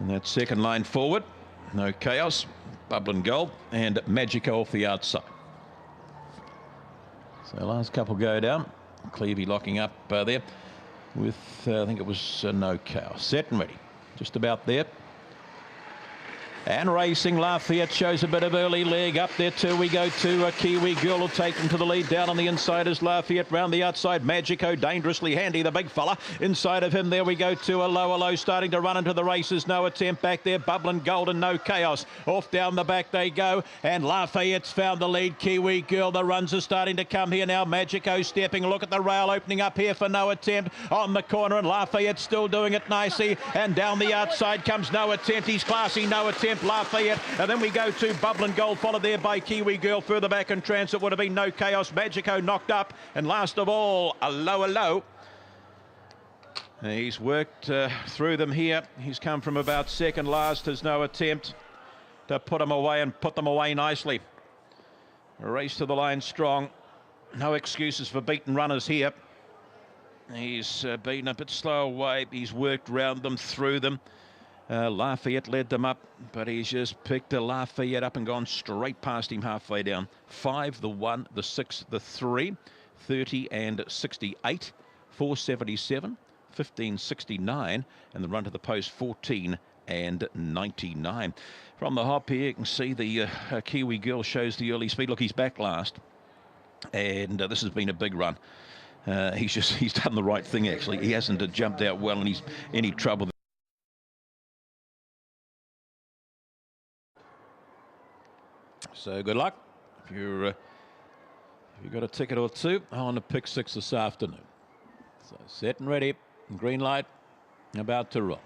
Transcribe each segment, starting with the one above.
And that second line forward, No Chaos, Bubbling Gold, and Magico off the outside. So last couple go down. Clevey locking up there with, I think it was No Chaos. Set and ready. Just about there. And racing, Lafayette shows a bit of early leg up there too. We go to Kiwi Girl will take them to the lead. Down on the inside is Lafayette, round the outside Magico, dangerously handy, the big fella. Inside of him there we go to a low, starting to run into the races. No attempt back there, Bubbling Gold and No Chaos. Off down the back they go, and Lafayette's found the lead. Kiwi Girl, the runs are starting to come here now. Magico stepping, look at the rail opening up here for No Attempt on the corner, and Lafayette still doing it nicely. And down the outside comes No Attempt, he's classy, No Attempt, Lafayette, and then we go to Bubbling Gold, followed there by Kiwi Girl. Further back in transit would have been No Chaos, Magico knocked up, and last of all, a low. He's worked through them here. He's come from about second last as No Attempt to put them away and put them away nicely. A race to the line strong. No excuses for beaten runners here. He's been a bit slow away. He's worked round them, through them. Lafayette led them up, but he's just picked a Lafayette up and gone straight past him halfway down. 5, the 1, the 6, the 3, 30 and 68, 477, 1569, and the run to the post 14 and 99. From the hop here, you can see the Kiwi Girl shows the early speed. Look, he's back last, and this has been a big run. He's done the right thing, actually. He hasn't jumped out well, and he's any trouble. So good luck if you've got a ticket or two on the pick 6 this afternoon. So set and ready, green light, about to roll.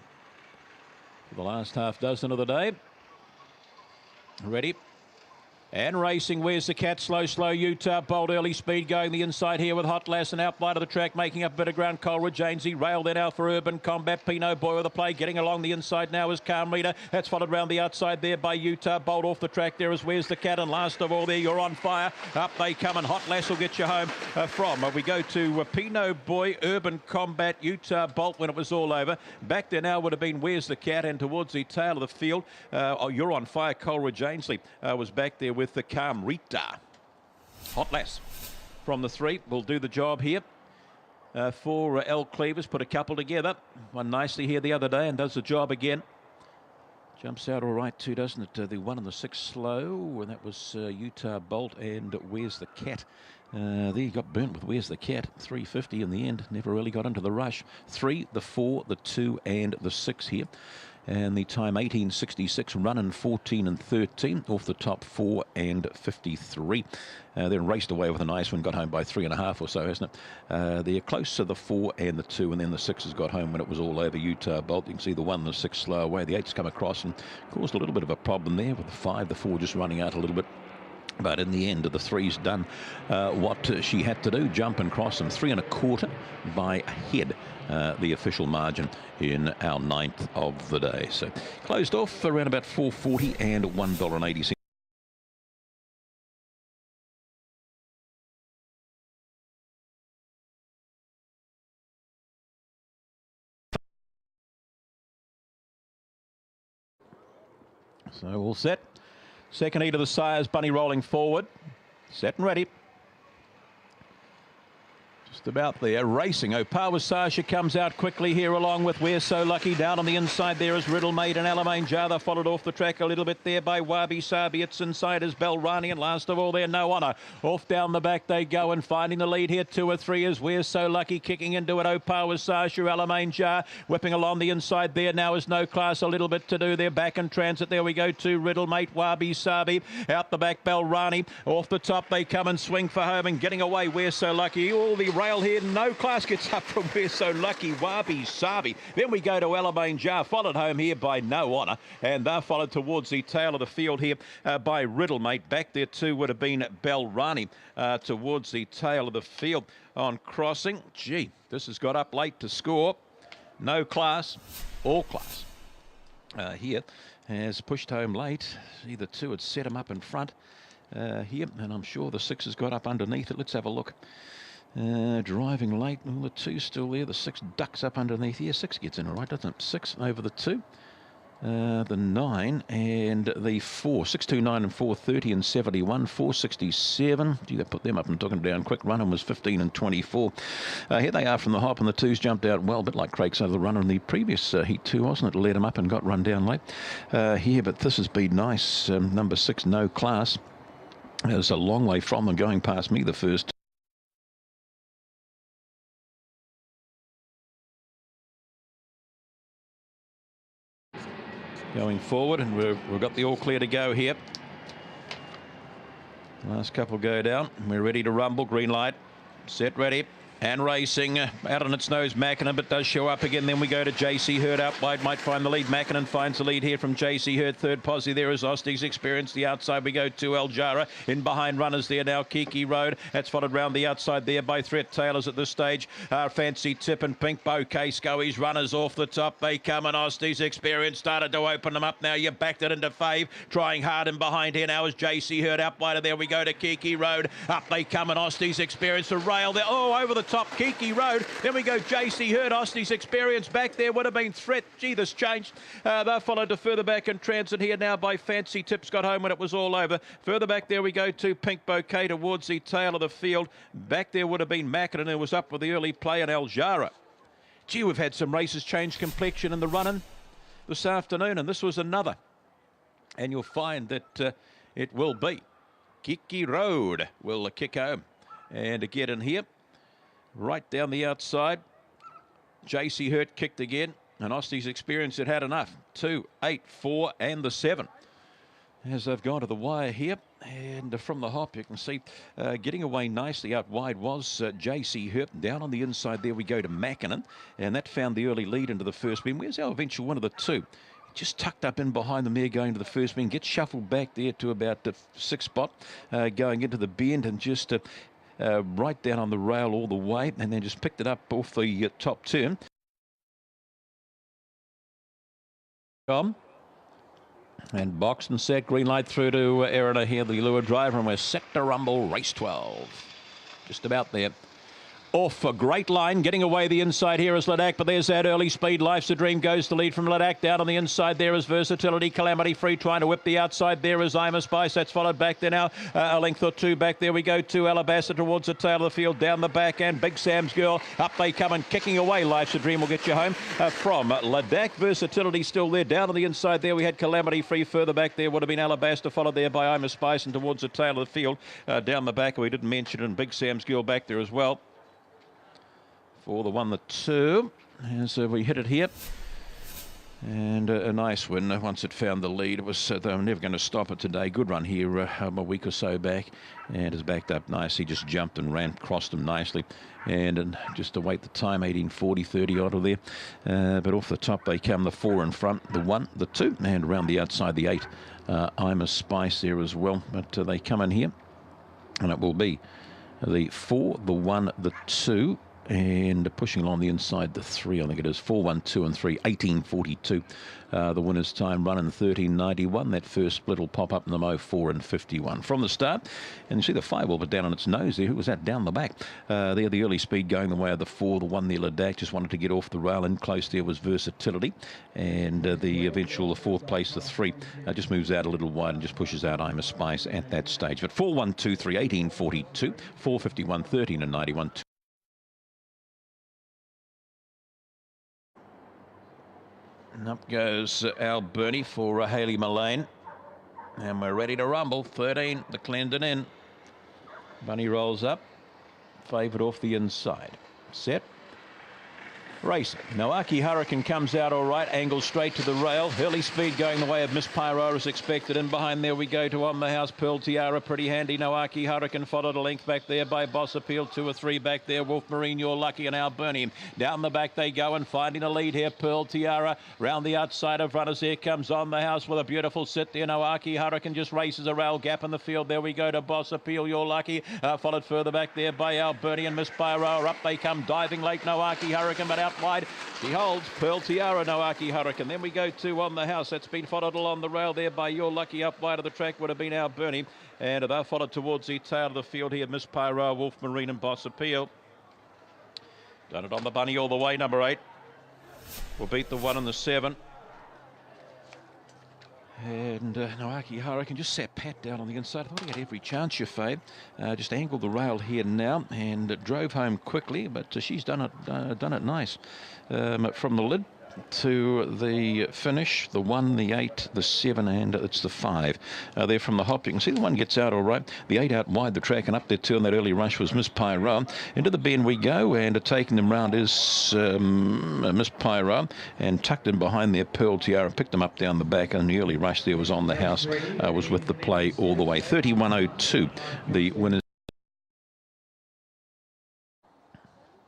For the last half dozen of the day. Ready. And racing, where's the cat? Slow, Utah Bolt, early speed going the inside here with Hot Lass and out wide of the track, making up a bit of ground. Coleridge, Ainsey, rail then out for Urban Combat. Pinot Boy with the play, getting along the inside now is Calm Reader. That's followed round the outside there by Utah Bolt. Off the track there is Where's the Cat, and last of all there, You're on Fire. Up they come, and Hot Lass will get you home from. We go to Pinot Boy, Urban Combat, Utah Bolt when it was all over. Back there now would have been Where's the Cat, and towards the tail of the field, You're on Fire, Coleridge, Ainsley was back there with the Calm Rita. Hot Lass from the 3 will do the job here for L. Cleavers. Put a couple together. One nicely here the other day and does the job again. Jumps out all right too, doesn't it? The 1 and the 6 slow, and that was Utah Bolt and Where's the Cat. There he got burnt with Where's the Cat. 350 in the end. Never really got into the rush. 3, the 4, the 2 and the 6 here. And the time 18:66, running 14 and 13 off the top 4 and 53. Then raced away with a nice one, got home by 3.5 or so, hasn't it? They're close to the 4 and the 2, and then the 6 has got home when it was all over. Utah Bolt, you can see the 1 and the 6 slow away. The 8's come across and caused a little bit of a problem there with the 5, the 4 just running out a little bit. But in the end, the 3's done what she had to do, jump and cross them. 3 1/4 by a head, the official margin in our 9th of the day. So closed off around about $4.40 and $1.80. So all set. Second heat of the sires, Bunny rolling forward. Set and ready. Just about there, racing. Opawa Sasha comes out quickly here along with We're So Lucky. Down on the inside there is Riddle Maid and Alamein Jada, followed off the track a little bit there by Wabi Sabi. It's inside is Belrani, and last of all there, No Honor. Off down the back they go, and finding the lead here 2 or 3 is We're So Lucky, kicking into it. Opawa Sasha, Alamein Jar, whipping along the inside there now is No Class, a little bit to do there. Back in transit there we go to Riddle Mate, Wabi Sabi. Out the back Belrani. Off the top they come and swing for home, and getting away We're So Lucky. All the rail here, No Class gets up from We're So Lucky, Wabi Sabi. Then we go to Alamein Jar, followed home here by No Honor, and they're followed towards the tail of the field here by Riddle Mate. Back there too would have been Belrani towards the tail of the field on crossing. Gee, this has got up late to score. No Class, All Class here has pushed home late. Either 2 had set him up in front here, and I'm sure the 6 has got up underneath it. Let's have a look. Driving late, well, the 2's still there. The 6 ducks up underneath here. 6 gets in all right, doesn't it? 6 over the 2. The 9 and the 4, 629 and 430 and 71, 467. Gee, they put them up and took them down quick. Running was 15 and 24. Here they are from the hop, and the 2s jumped out well, a bit like Craig's over the run in the previous heat 2, wasn't it? Led him up and got run down late here, but this has been nice. Number 6, No Class. It's a long way from them going past me the first. Going forward, and we've got the all clear to go here. Last couple go down. We're ready to rumble. Green light. Set, ready. And racing out on its nose, Mackinnon, but does show up again. Then we go to JC Hurd out wide, might find the lead. Mackinnon finds the lead here from JC Hurd. Third posse there is Osty's Experience. The outside we go to Aljara. In behind runners there now, Kiki Road. That's followed round the outside there by Threat Tailors at this stage. Fancy Tip and Pink Bouquet. Scoey's runners off the top. They come, and Osty's Experience started to open them up now. You backed it into Fave. Trying hard in behind here now is JC Hurd out wide. There we go to Kiki Road. Up they come, and Osty's Experience to rail there. Oh, over the top, Kiki Road. Then we go JC Hurd. Osty's Experience back there would have been Threat. Gee, this changed. They're followed to further back in transit here now by Fancy Tips. Got home when it was all over. Further back there we go to Pink Bouquet towards the tail of the field. Back there would have been Mackinnon, who was up with the early play, in Aljara. Gee, we've had some races change complexion in the running this afternoon, and this was another. And you'll find that it will be Kiki Road will kick home and get in here. Right down the outside. JC Hurt kicked again, and Osty's Experience had had enough. 2, 8, 4 and the 7. As they've gone to the wire here, and from the hop you can see getting away nicely out wide was JC Hurt. Down on the inside there we go to Mackinnon, and that found the early lead into the first bin. Where's our eventual one of the 2? Just tucked up in behind them there going to the first bin. Gets shuffled back there to about the 6th spot going into the bend, and just right down on the rail all the way, and then just picked it up off the top turn. And boxed and set, green light through to Erina here, the lure driver, and we're set to rumble race 12. Just about there. Off a great line, getting away the inside here is Ladakh, but there's that early speed. Life's a Dream goes to lead from Ladakh. Down on the inside there is Versatility. Calamity Free trying to whip the outside there is I'm a Spice. That's followed back there now. A length or 2 back there we go to Alabasta towards the tail of the field. Down the back and Big Sam's Girl. Up they come and kicking away. Life's a Dream will get you home from Ladakh. Versatility still there. Down on the inside there we had Calamity Free. Further back there would have been Alabasta, followed there by I'm a Spice, and towards the tail of the field. Down the back, we didn't mention it, and Big Sam's Girl back there as well. For the 1, the 2, as we hit it here. And a nice win once it found the lead. It was they were never going to stop it today. Good run here a week or so back, and has backed up nicely. Just jumped and ran, crossed them nicely, and just to wait the time, 18:40, 30 odd of there. But off the top they come, the 4 in front, the 1, the 2, and around the outside the 8. I'm a Spice there as well, but they come in here, and it will be the 4, the 1, the 2. And pushing along the inside, the 3, I think it is 4, 1, 2 and 3, 18:42. The winner's time running 13:91. That first split will pop up in the Mo 4 and 51 from the start. And you see the 5 will be down on its nose there. Who was that down the back? There, the early speed going the way of the 4, the 1 there, Ladakh just wanted to get off the rail. In close there was Versatility, and the eventual, the 4th place, the 3, just moves out a little wide and just pushes out I'm a Spice at that stage. But 4, 1, 2, 3, 18:42, 4:51, 13 and 91. And up goes Al Bernie for Haley Mullane. And we're ready to rumble. 13, the Clendon in. Bunny rolls up. Favoured off the inside. Set. Racing. Noaki Hurricane comes out all right. Angle straight to the rail. Early speed going the way of Miss Pyro as expected. In behind there we go to On the House. Pearl Tiara pretty handy. Noaki Hurricane followed a length back there by Boss Appeal. 2 or 3 back there. Wolf Marine, You're Lucky, and Al Bernie. Down the back they go and finding a lead here. Pearl Tiara round the outside of runners. Here comes On the House with a beautiful sit there. Noaki Hurricane just races a rail gap in the field. There we go to Boss Appeal. You're Lucky. Followed further back there by Al Bernie and Miss Pyro. Up they come diving late. Noaki Hurricane, but out wide she holds. Pearl Tiara, Noaki Hurricane. Then we go to On the House. That's been followed along the rail there by You're Lucky. Up wide of the track would have been Al Bernie, and they're followed towards the tail of the field here. Miss Pyro, Wolf Marine and Boss Appeal. Done it on the bunny all the way. Number 8 will beat the 1 and the 7. And Naoaki Hara can just sat pat down on the inside. I thought he had every chance, Shafee. Just angled the rail here now and drove home quickly, but she's done it nice. From the lid to the finish, the 1, the 8, the 7, and it's the 5. There from the hop, you can see the 1 gets out all right. The 8 out wide the track, and up there too in that early rush was Miss Pyro. Into the bend we go, and taking them round is Miss Pyro, and tucked in behind there Pearl Tiara, picked them up down the back, and the early rush there was on the house, was with the play all the way. 31.02 the winners.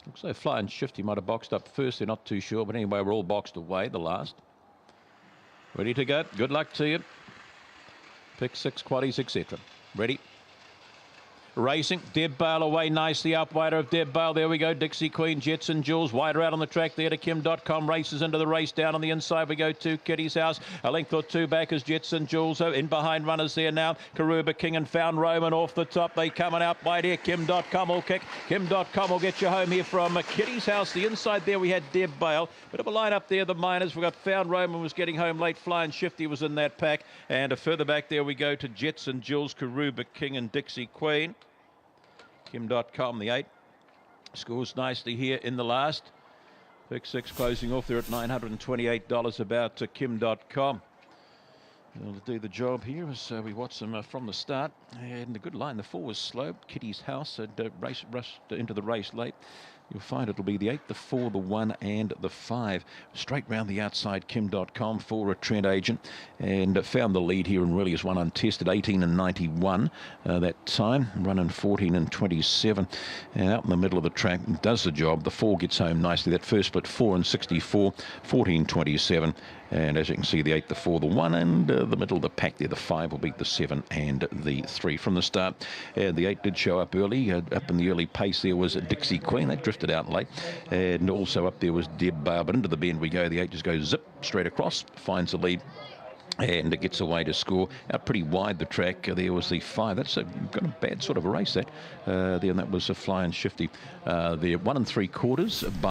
Looks like Flying Shifty might have boxed up first. They're not too sure. But anyway, we're all boxed away, the last. Ready to go. Good luck to you. Pick 6 quaddies, etc. Ready. Racing, Deb Bale away nicely, up wider of Deb Bale. There we go, Dixie Queen, Jetson Jules, wider out on the track there to Kim.com, races into the race. Down on the inside we go to Kitty's House. A length or two back is Jetson Jules. In behind runners there now. Karuba King and Found Roman off the top. They coming out wide here. Kim.com will kick. Kim.com will get you home here from Kitty's House. The inside there we had Deb Bale. Bit of a line up there, the minors. We've got Found Roman was getting home late. Flying Shifty was in that pack. And further back there we go to Jetson Jules, Karuba King and Dixie Queen. Kim.com, the 8, scores nicely here in the last. Pick 6 closing off there at $928 about Kim.com. They'll do the job here as we watch them from the start. And a good line. The 4 was slow. Kitty's House had rushed into the race late. You'll find it'll be the 8, the 4, the 1 and the 5. Straight round the outside, Kim.com for a Trent Agent. And found the lead here and really is one untested. 18 and 91 that time. Running 14 and 27. And out in the middle of the track, does the job. The 4 gets home nicely. That first split 4 and 64, 14.27. And as you can see, the 8, the 4, the 1, and the middle of the pack there, the 5 will beat the 7 and the 3 from the start. The 8 did show up early. Up in the early pace there was Dixie Queen. They drifted out late. And also up there was Deb Bale. But into the bend we go. The 8 just goes zip straight across, finds the lead. And it gets away to score. Out pretty wide the track. There was the 5. That's got a bad sort of a race, that. There, and that was a Flying Shifty. The 1 3/4.